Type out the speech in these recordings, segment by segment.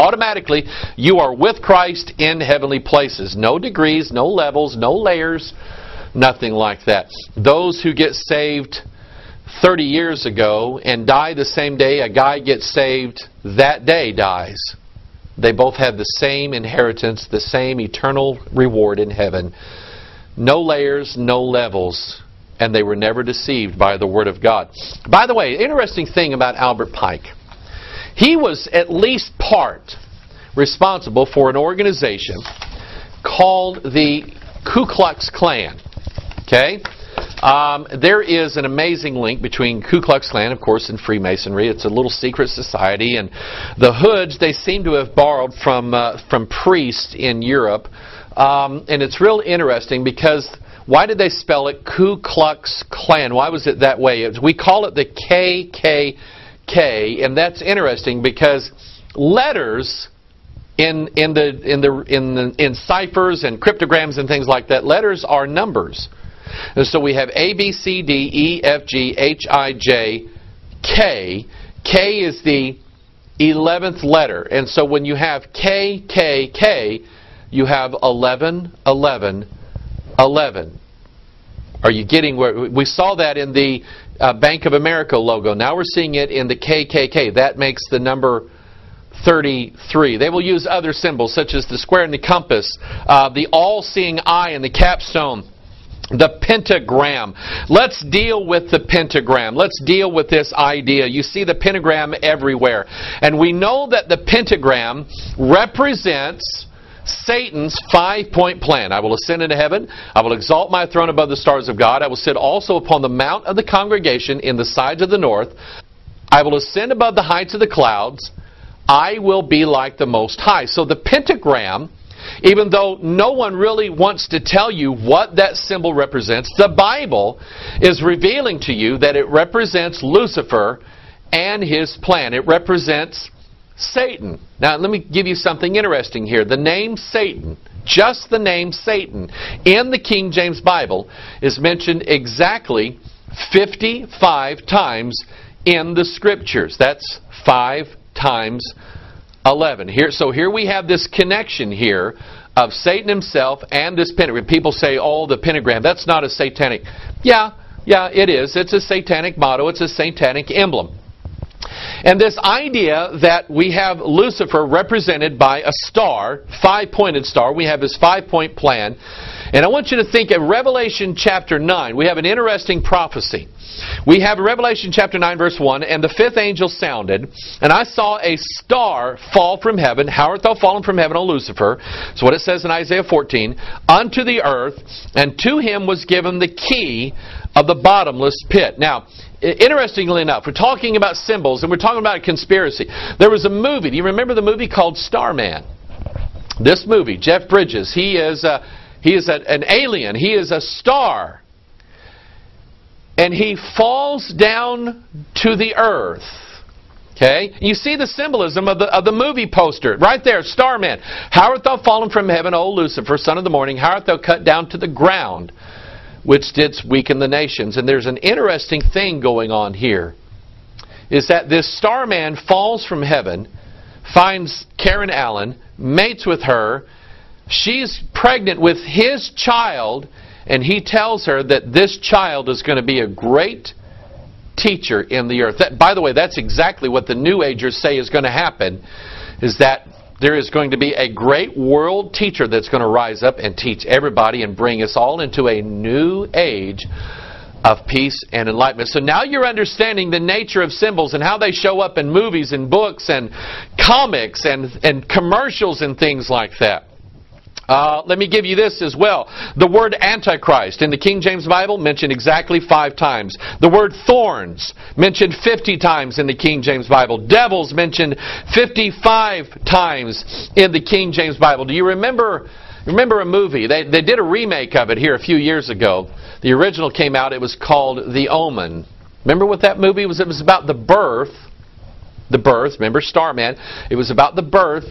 automatically you are with Christ in heavenly places. No degrees, no levels, no layers, nothing like that. Those who get saved 30 years ago and die the same day a guy gets saved that day dies. They both have the same inheritance, the same eternal reward in heaven. No layers, no levels, and they were never deceived by the Word of God. By the way, interesting thing about Albert Pike. He was at least part responsible for an organization called the Ku Klux Klan. Okay? There is an amazing link between Ku Klux Klan, of course, and Freemasonry. It's a little secret society, and the hoods they seem to have borrowed from priests in Europe, and it's real interesting because why did they spell it Ku Klux Klan? Why was it that way? We call it the KKK, and that's interesting because letters in ciphers and cryptograms and things like that, letters are numbers. And so we have A, B, C, D, E, F, G, H, I, J, K. K is the 11th letter. And so when you have K, K, K, you have 11, 11, 11. Are you getting where we saw that in the Bank of America logo? Now we're seeing it in the KKK. That makes the number 33. They will use other symbols such as the square and the compass, the all-seeing eye and the capstone. The pentagram. Let's deal with the pentagram. Let's deal with this idea. You see the pentagram everywhere. And we know that the pentagram represents Satan's 5-point plan. I will ascend into heaven. I will exalt my throne above the stars of God. I will sit also upon the mount of the congregation in the sides of the north. I will ascend above the heights of the clouds. I will be like the Most High. So the pentagram, even though no one really wants to tell you what that symbol represents, the Bible is revealing to you that it represents Lucifer and his plan. It represents Satan. Now let me give you something interesting here. The name Satan, just the name Satan, in the King James Bible is mentioned exactly 55 times in the Scriptures. That's 5 times 11. So here we have this connection here of Satan himself and this pentagram. People say, oh, the pentagram, that's not a satanic. Yeah, it is. It's a satanic motto. It's a satanic emblem. And this idea that we have Lucifer represented by a star, 5-pointed star. We have his 5-point plan. And I want you to think of Revelation chapter 9. We have an interesting prophecy. We have Revelation chapter 9 verse 1, and the 5th angel sounded, and I saw a star fall from heaven. How art thou fallen from heaven, O Lucifer? That's what it says in Isaiah 14. Unto the earth, and to him was given the key of the bottomless pit. Now, interestingly enough, we're talking about symbols, and we're talking about a conspiracy. There was a movie. Do you remember the movie called Starman? This movie, Jeff Bridges, he is an alien. He is a star. And he falls down to the earth. Okay? You see the symbolism of the movie poster. Right there, Starman. How art thou fallen from heaven, O Lucifer, son of the morning? How art thou cut down to the ground, which didst weaken the nations? And there's an interesting thing going on here. Is that this Starman falls from heaven, finds Karen Allen, mates with her. She's pregnant with his child, and he tells her that this child is going to be a great teacher in the earth. By the way, that's exactly what the New Agers say is going to happen, is that there is going to be a great world teacher that's going to rise up and teach everybody and bring us all into a new age of peace and enlightenment. So now you're understanding the nature of symbols and how they show up in movies and books and comics and commercials and things like that. Let me give you this as well. The word Antichrist in the King James Bible mentioned exactly 5 times. The word thorns mentioned 50 times in the King James Bible. Devils mentioned 55 times in the King James Bible. Do you remember a movie? They did a remake of it here a few years ago. The original came out. It was called The Omen. Remember what that movie was? It was about the birth. Remember Starman? It was about the birth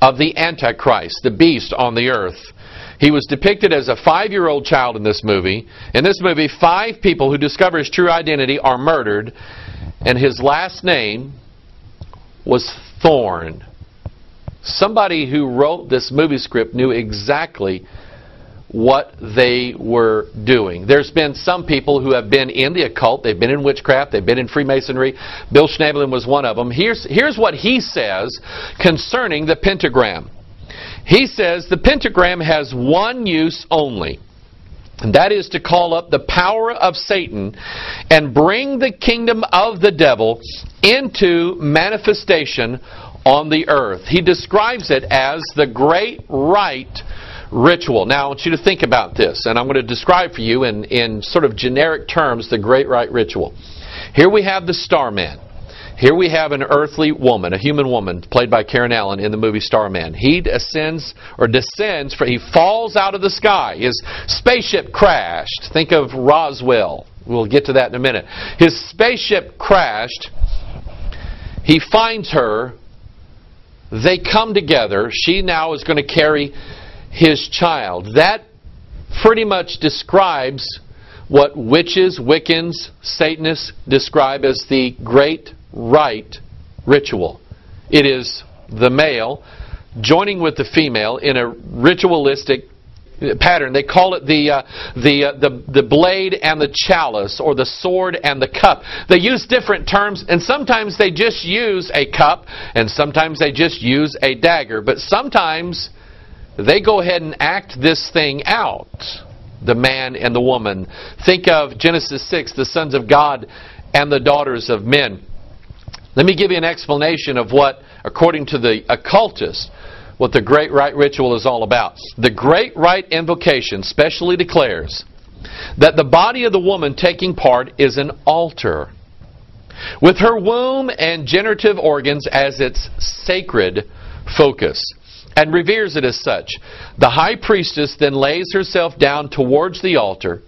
of the Antichrist, the beast on the earth. He was depicted as a 5-year-old child in this movie. In this movie, 5 people who discover his true identity are murdered, and his last name was Thorn. Somebody who wrote this movie script knew exactly what they were doing. There's been some people who have been in the occult, they've been in witchcraft, they've been in Freemasonry. Bill Schnabelin was one of them. Here's what he says concerning the pentagram. He says the pentagram has one use only, and that is to call up the power of Satan and bring the kingdom of the devil into manifestation on the earth. He describes it as the great rite ritual. Now I want you to think about this, and I'm going to describe for you in sort of generic terms the great rite ritual. Here we have the Starman. Here we have an earthly woman, a human woman, played by Karen Allen in the movie Starman. He descends, he falls out of the sky. His spaceship crashed. Think of Roswell. We'll get to that in a minute. His spaceship crashed. He finds her. They come together. She now is going to carry his child. That pretty much describes what witches, Wiccans, Satanists describe as the great rite ritual. It is the male joining with the female in a ritualistic pattern. They call it the blade and the chalice, or the sword and the cup. They use different terms, and sometimes they just use a cup, and sometimes they just use a dagger. But sometimes they go ahead and act this thing out, the man and the woman. Think of Genesis 6, the sons of God and the daughters of men. Let me give you an explanation of what, according to the occultists, what the great rite ritual is all about. The great rite invocation specially declares that the body of the woman taking part is an altar, with her womb and generative organs as its sacred focus, and reveres it as such. The high priestess then lays herself down towards the altar,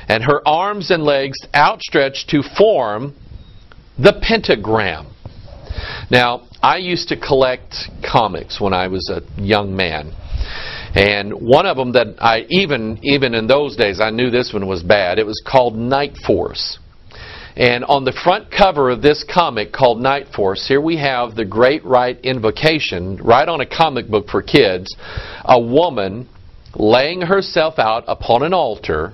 and her arms and legs outstretched to form the pentagram. Now, I used to collect comics when I was a young man. And one of them that I, even in those days, I knew this one was bad. It was called Night Force. And on the front cover of this comic called Night Force, here we have the Great Rite Invocation, right on a comic book for kids. A woman laying herself out upon an altar,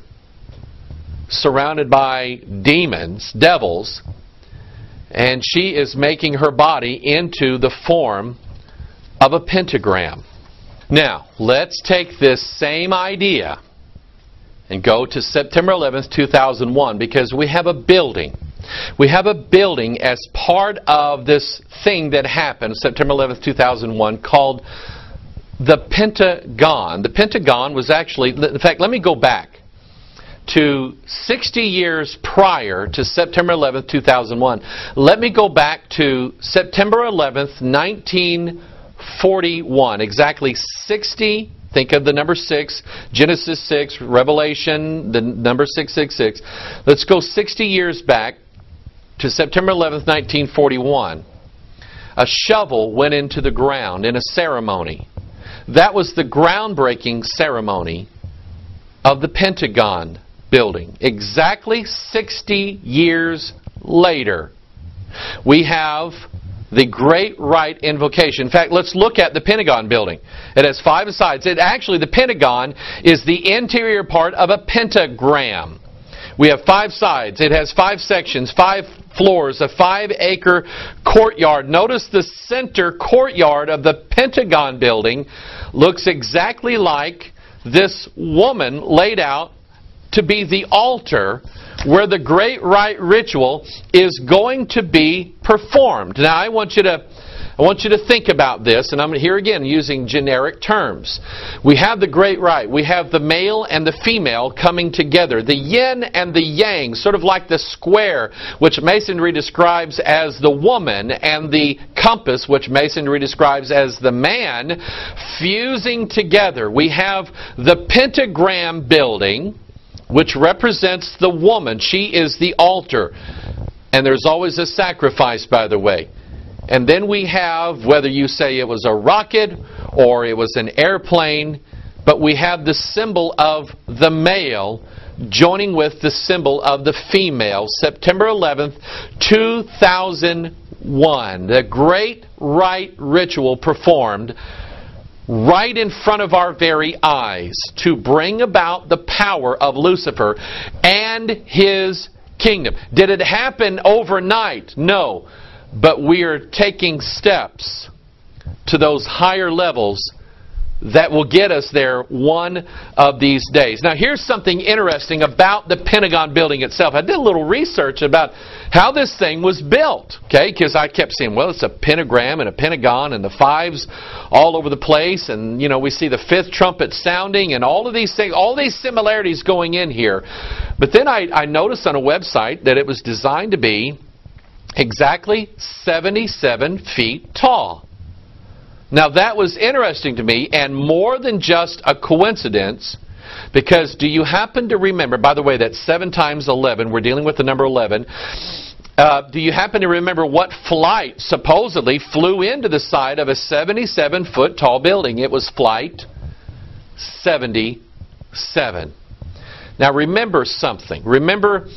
surrounded by demons, devils, and she is making her body into the form of a pentagram. Now, let's take this same idea and go to September 11th, 2001, because we have a building. We have a building as part of this thing that happened September 11th, 2001, called the Pentagon. The Pentagon was actually, in fact, let me go back to 60 years prior to September 11th, 2001. Let me go back to September 11th, 1941. Exactly 60, think of the number 6, Genesis 6, Revelation, the number 666. Let's go 60 years back to September 11th, 1941. A shovel went into the ground in a ceremony. That was the groundbreaking ceremony of the Pentagon building. Exactly 60 years later, we have the Great Rite Invocation. In fact, let's look at the Pentagon building. It has 5 sides. The Pentagon is the interior part of a pentagram. We have 5 sides. It has 5 sections, 5 floors, a 5-acre courtyard. Notice the center courtyard of the Pentagon building looks exactly like this woman laid out to be the altar where the great rite ritual is going to be performed. Now, I want you to think about this, and I'm here again using generic terms. We have the great rite. We have the male and the female coming together, the yin and the yang, sort of like the square, which Masonry describes as the woman, and the compass, which Masonry describes as the man, fusing together. We have the pentagram building, which represents the woman. She is the altar. And there's always a sacrifice, by the way. And then we have, whether you say it was a rocket or it was an airplane, but we have the symbol of the male joining with the symbol of the female. September 11th, 2001. one. The great rite ritual performed right in front of our very eyes to bring about the power of Lucifer and his kingdom. Did it happen overnight? No. But we are taking steps to those higher levels that will get us there one of these days. Now here's something interesting about the Pentagon building itself. I did a little research about how this thing was built, okay? Because I kept seeing, well, it's a pentagram and a pentagon and the fives all over the place, and you know, we see the fifth trumpet sounding and all of these things, all these similarities going in here. But then I noticed on a website that it was designed to be exactly 77 feet tall. Now that was interesting to me, and more than just a coincidence, because do you happen to remember, by the way, that's 7 times 11, we're dealing with the number 11, do you happen to remember what flight supposedly flew into the side of a 77-foot tall building? It was Flight 77. Now remember something. Remember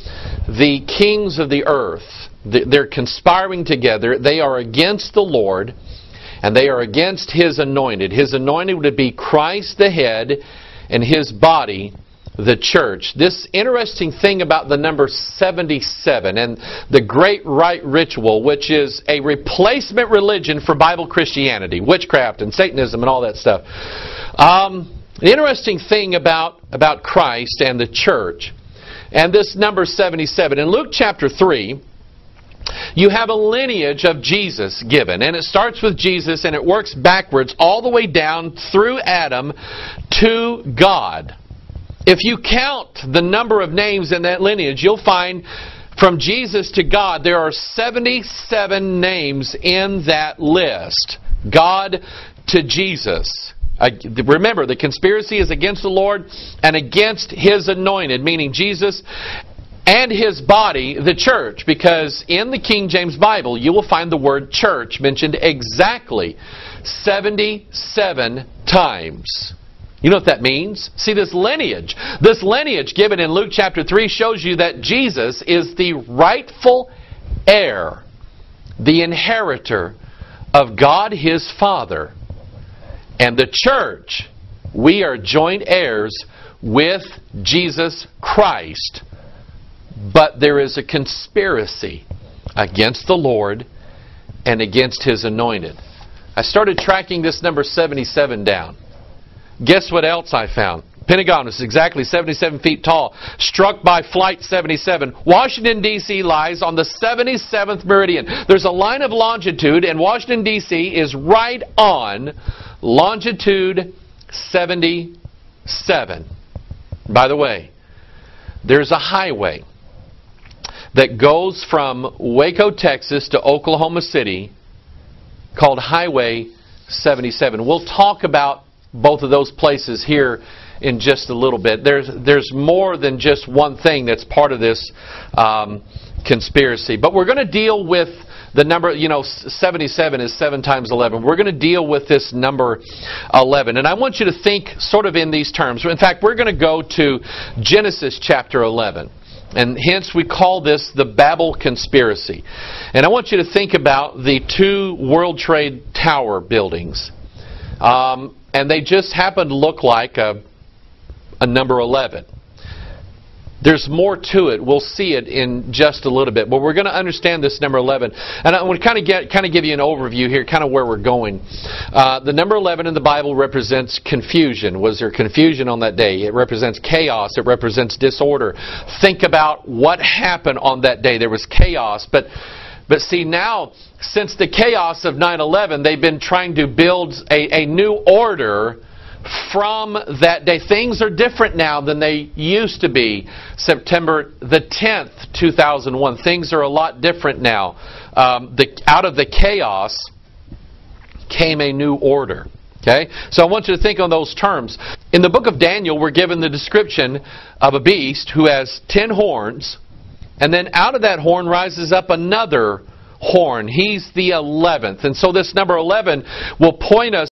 the kings of the earth. They're conspiring together. They are against the Lord. And they are against His anointed. His anointed would be Christ the head and His body, the church. This interesting thing about the number 77 and the great rite ritual, which is a replacement religion for Bible Christianity, witchcraft and Satanism and all that stuff. The interesting thing about Christ and the church and this number 77, in Luke chapter 3, you have a lineage of Jesus given, and it starts with Jesus and it works backwards all the way down through Adam to God. If you count the number of names in that lineage, you'll find from Jesus to God there are 77 names in that list. God to Jesus. Remember, the conspiracy is against the Lord and against His anointed, meaning Jesus and His body, the church, because in the King James Bible you will find the word church mentioned exactly 77 times. You know what that means? See, this lineage given in Luke chapter 3 shows you that Jesus is the rightful heir, the inheritor of God His Father. And the church, we are joint heirs with Jesus Christ. But there is a conspiracy against the Lord and against His anointed. I started tracking this number 77 down. Guess what else I found? Pentagon is exactly 77 feet tall, struck by Flight 77. Washington, D.C. lies on the 77th meridian. There's a line of longitude, and Washington, D.C. is right on longitude 77. By the way, there's a highway that goes from Waco, Texas to Oklahoma City called Highway 77. We'll talk about both of those places here in just a little bit. There's more than just one thing that's part of this conspiracy. But we're going to deal with the number, 77 is 7 times 11. We're going to deal with this number 11. And I want you to think sort of in these terms. In fact, we're going to go to Genesis chapter 11. And hence we call this the Babel Conspiracy. And I want you to think about the 2 World Trade Tower buildings. And they just happen to look like a number 11. There's more to it. We'll see it in just a little bit. But we're going to understand this number 11. And I want to kind of give you an overview here, kind of where we're going. The number 11 in the Bible represents confusion. Was there confusion on that day? It represents chaos. It represents disorder. Think about what happened on that day. There was chaos. But see, now, since the chaos of 9/11, they've been trying to build a new order from that day. Things are different now than they used to be. September the 10th, 2001. Things are a lot different now. Out of the chaos came a new order. Okay? So I want you to think on those terms. In the book of Daniel, we're given the description of a beast who has 10 horns, and then out of that horn rises up another horn. He's the 11th. And so this number 11 will point us